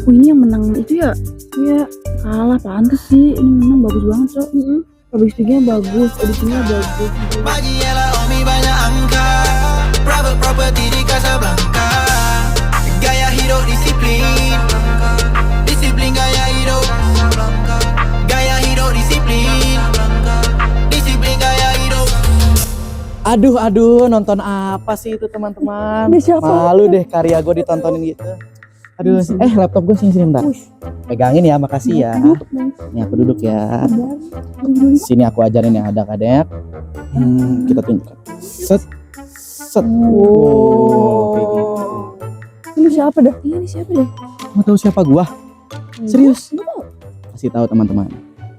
Oh ini yang menang itu ya? Iya, kalah pantes sih. Ini menang bagus banget, Cok. Publicity-nya bagus, edisinya bagus. Magiela Omi banyak angka, private property di Casablanca. Gaya hidup disiplin, disiplin gaya hidup. Gaya hidup disiplin, disiplin gaya hidup. Aduh, nonton apa sih itu teman-teman? Malu deh karya gue ditontonin gitu. Aduh, laptop gue sini bentar. Pegangin ya, makasih ya. Nih aku duduk ya. Sini aku ajarin ya adak-adak. Kita tunjukkan. Set. Wow, kayak gitu. Ini siapa dah? Iya, ini siapa deh? Mau tahu siapa gua? Serius? Kasih tahu teman-teman.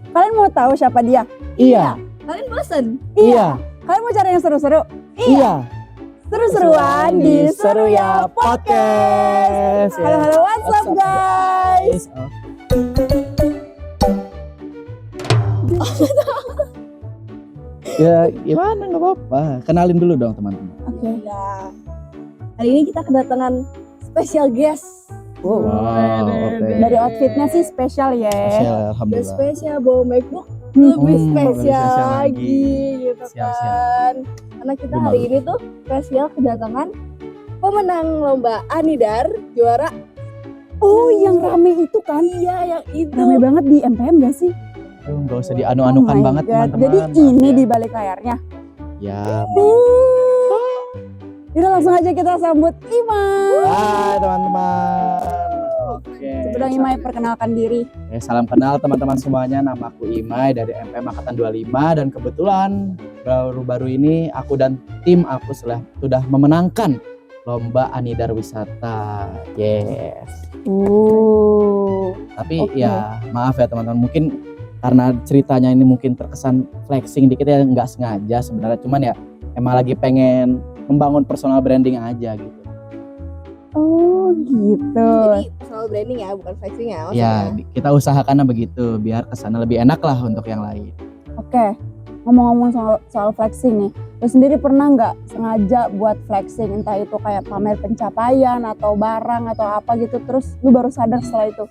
Kalian mau tahu siapa dia? Iya. Kalian bosan? Iya. Kalian mau cari yang seru-seru? Iya. Seru-seruan di Seru Ya Podcast. Halo, what's up guys? Ya gimana, nggak apa-apa. Kenalin dulu dong teman-teman. Oke. Ya. Hari ini kita kedatangan special guest. Wow, oke. Dari outfitnya sih spesial ya. Spesial, Udah alhamdulillah. spesial bawa MacBook lebih lebih spesial spesial lagi gitu Siap. kan. Karena kita hari ini tuh spesial kedatangan pemenang lomba Anidar, juara. Oh, yang rame itu kan? Iya, yang itu. Rame banget di MPM gak sih? Nggak usah dianu-anukan Oh my banget God. teman-teman. Jadi ini di balik layarnya. Ya. Yaudah langsung aja kita sambut Imai. Hai teman-teman. Oke. Coba dong Imai perkenalkan diri. Salam kenal teman-teman semuanya. Nama aku Imai dari MPM Angkatan 25 dan kebetulan baru-baru ini aku dan tim aku sudah memenangkan lomba Anidar Wisata. Yes. Tapi Oke. ya maaf ya teman-teman, mungkin karena ceritanya ini mungkin terkesan flexing dikit ya, nggak sengaja sebenarnya, cuman ya emang lagi pengen membangun personal branding aja gitu. Oh gitu. Jadi personal branding ya, bukan flexing ya maksudnya. Ya kita usahakannya begitu biar kesana lebih enak lah untuk yang lain. Oke. Ngomong-ngomong soal flexing nih, lu sendiri pernah nggak sengaja buat flexing, entah itu kayak pamer pencapaian atau barang atau apa gitu, terus lu baru sadar setelah itu?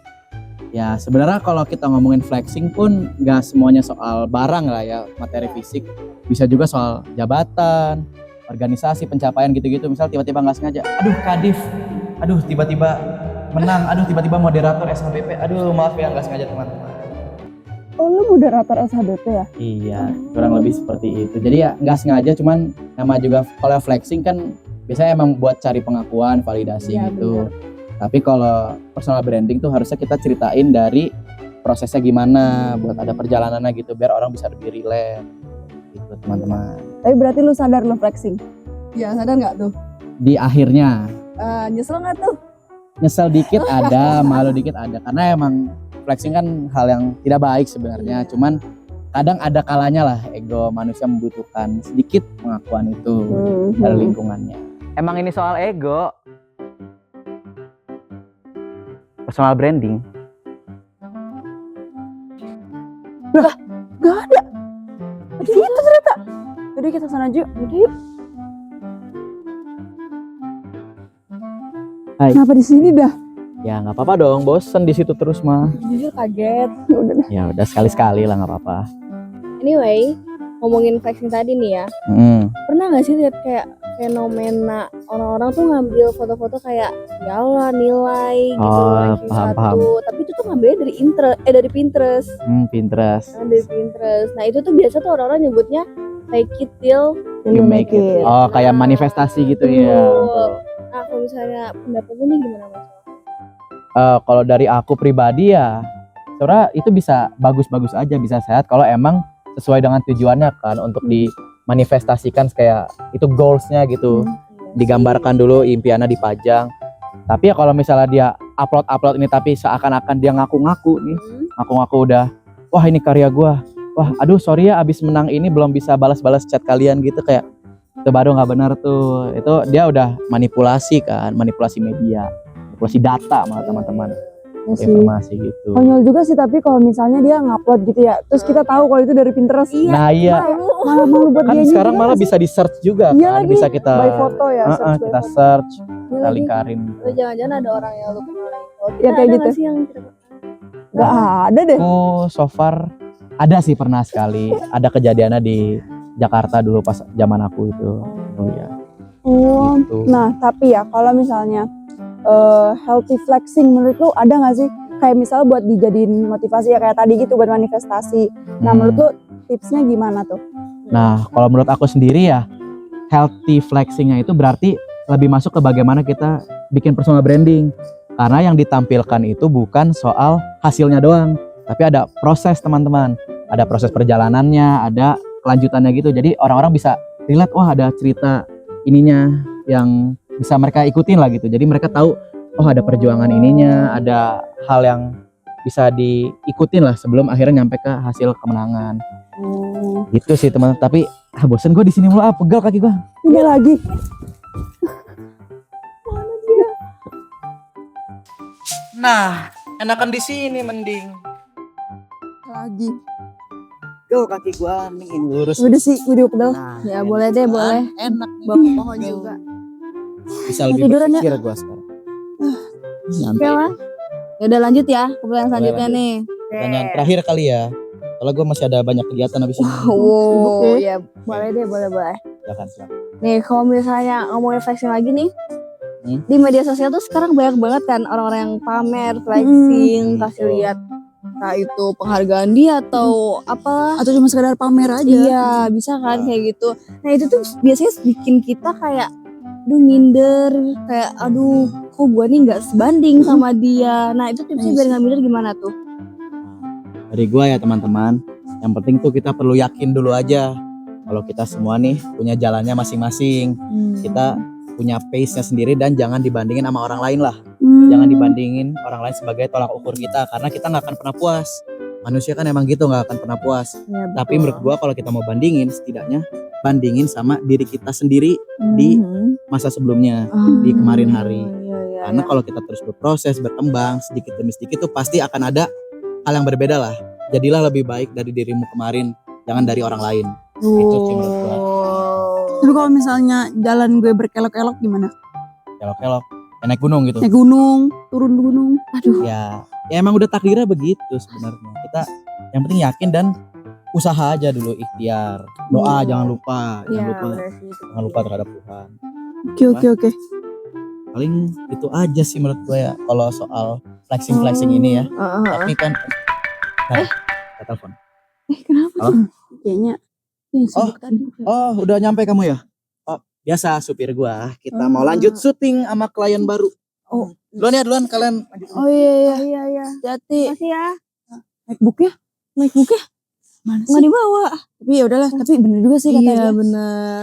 Ya sebenarnya kalau kita ngomongin flexing pun nggak semuanya soal barang lah ya, materi fisik, bisa juga soal jabatan, organisasi, pencapaian gitu-gitu. Misal tiba-tiba nggak sengaja, aduh kadif, aduh tiba-tiba menang, aduh tiba-tiba moderator SHBP, aduh maaf ya nggak sengaja teman-teman. Oh lu moderator SHBP ya? Iya, kurang lebih seperti itu. Jadi ya nggak sengaja, cuman nama juga kalau flexing kan biasanya emang buat cari pengakuan, validasi Iya, gitu. Tapi kalau personal branding tuh harusnya kita ceritain dari prosesnya gimana, buat ada perjalanannya gitu, biar orang bisa lebih relate gitu teman-teman. Tapi berarti lu sadar lu flexing? Ya sadar nggak tuh? Di akhirnya Nyesel nggak tuh? nyesel dikit ada, malu dikit ada, karena emang flexing kan hal yang tidak baik sebenarnya. Cuman kadang ada kalanya lah ego manusia membutuhkan sedikit pengakuan itu dari lingkungannya. Emang ini soal ego. Personal branding. Gak ada. Itu ternyata. Jadi kita sana aja. Udah yuk. Hai. Kenapa di sini dah? Ya nggak apa-apa dong, bosen di situ terus mah. Jujur kaget. Udah dah. Ya udah sekali-sekali lah nggak apa-apa. Anyway, ngomongin flexing tadi nih ya. Pernah nggak sih lihat kayak fenomena orang-orang tuh ngambil foto-foto kayak ya Allah nilai gitu ranking paham. satu. Tapi itu tuh ngambilnya dari Pinterest. Pinterest. Dari Pinterest. Nah itu tuh biasa tuh orang-orang nyebutnya fake it till You make it. Oh kayak manifestasi gitu ya. Betul. Nah kalau misalnya pendapat lu nih gimana Mas? Kalau dari aku pribadi ya, sebenarnya itu bisa bagus-bagus aja, bisa sehat kalau emang sesuai dengan tujuannya kan, untuk dimanifestasikan kayak itu goalsnya gitu, digambarkan dulu impiannya dipajang. Tapi ya kalau misalnya dia upload ini tapi seakan-akan dia ngaku-ngaku nih, ngaku-ngaku udah, wah ini karya gua, wah aduh sorry ya abis menang ini belum bisa balas-balas chat kalian gitu, kayak itu baru nggak benar tuh. Itu dia udah manipulasi kan, manipulasi media, manipulasi data malah teman-teman, Ya sih. informasi gitu. Konyol juga sih, tapi kalau misalnya dia ngupload gitu ya, terus kita tahu kalau itu dari Pinterest. Nah iya, Malu buat kan dia sekarang malah bisa di search juga Iya kan, lagi, bisa kita by foto ya, search by kita foto. search. kita lagi. lingkarin. Atau jangan-jangan ada orang yang lu kenal. Kalau kita Ya, kayak ada gitu. nggak sih yang cerita? Gak ada deh. Aku so far ada sih pernah sekali, ada kejadiannya di Jakarta dulu pas zaman aku itu kuliah. Oh, Gitu. nah tapi ya kalau misalnya healthy flexing menurut lu ada nggak sih? Kayak misalnya buat dijadiin motivasi ya kayak tadi gitu buat manifestasi. Nah menurut lu tipsnya gimana tuh? Nah, kalau menurut aku sendiri ya, healthy flexing-nya itu berarti lebih masuk ke bagaimana kita bikin personal branding. Karena yang ditampilkan itu bukan soal hasilnya doang, tapi ada proses teman-teman. Ada proses perjalanannya, ada kelanjutannya gitu. Jadi orang-orang bisa relate, wah ada cerita ininya yang bisa mereka ikutin lah gitu. Jadi mereka tahu, oh ada perjuangan ininya, ada hal yang bisa diikutin lah sebelum akhirnya nyampe ke hasil kemenangan. Gitu sih teman. Tapi bosen gue di sini mulu, pegal kaki gue. Ini lagi. Nah, enakan di sini mending. Lagi. Tuh kaki gue mending lurus. Udah sih, udah pedal. Nah, Ya boleh deh, boleh. Enak. Bawa pohon juga. Bisa lebih Tiduran ya? berpikir gue sekarang. Oke Nyantai. lah. Ya udah lanjut ya ke pertanyaan selanjutnya lanjut. nih. Pertanyaan terakhir kali ya. Kalau gue masih ada banyak kegiatan habis ini. Wow, ya boleh deh, boleh. Silakan. Nih kalau misalnya ngomongin flexing lagi nih, Hmm? di media sosial tuh sekarang banyak banget kan orang-orang yang pamer, flexing, kasih lihat entah itu penghargaan dia atau apa. Atau cuma sekedar pamer aja. Iya, bisa kan kayak gitu. Nah itu tuh biasanya bikin kita kayak, aduh minder, kayak aduh kok gue nih nggak sebanding sama dia. Nah itu tipsnya biar nggak minder gimana tuh? Dari gue ya teman-teman, yang penting tuh kita perlu yakin dulu aja kalau kita semua nih punya jalannya masing-masing. Kita punya pace-nya sendiri dan jangan dibandingin sama orang lain lah. Jangan dibandingin orang lain sebagai tolak ukur kita, karena kita nggak akan pernah puas. Manusia kan emang gitu, nggak akan pernah puas. Ya, Tapi menurut gua kalau kita mau bandingin, setidaknya bandingin sama diri kita sendiri di masa sebelumnya, di kemarin hari. Karena kalau kita terus berproses, berkembang sedikit demi sedikit tuh pasti akan ada hal yang berbeda lah. Jadilah lebih baik dari dirimu kemarin, jangan dari orang lain. Itu sih menurut gua. Tapi kalau misalnya jalan gue berkelok-kelok gimana? Kelok-kelok, ya naik gunung gitu. Naik gunung, turun gunung. Aduh. Ya emang udah takdirnya begitu sebenarnya. Kita yang penting yakin dan usaha aja dulu, ikhtiar. Doa jangan lupa, jangan lupa terhadap Tuhan. Oke. Paling itu aja sih menurut gue ya kalau soal flexing ini ya. Tapi kan kita telepon. Kenapa Halo? tuh? Kayaknya sibuk tadi. Oh, udah nyampe kamu ya? Oh, biasa supir gua. Kita mau lanjut syuting sama klien baru. Oh. Duluan kalian. Oh iya. Jati. Makasih ya. Macbook ya? Mana sih? Nggak dibawa. Tapi ya udahlah, tapi bener juga sih kata Iya dia. bener.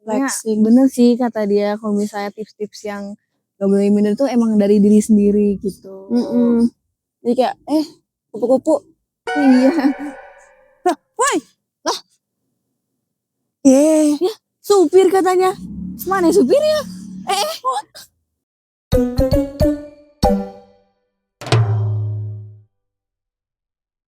Flexing. Bener sih kata dia, kalau misalnya tips-tips yang gak boleh minder tuh emang dari diri sendiri gitu. Jadi kayak kupu-kupu. Iya. Supir katanya. Mana supirnya?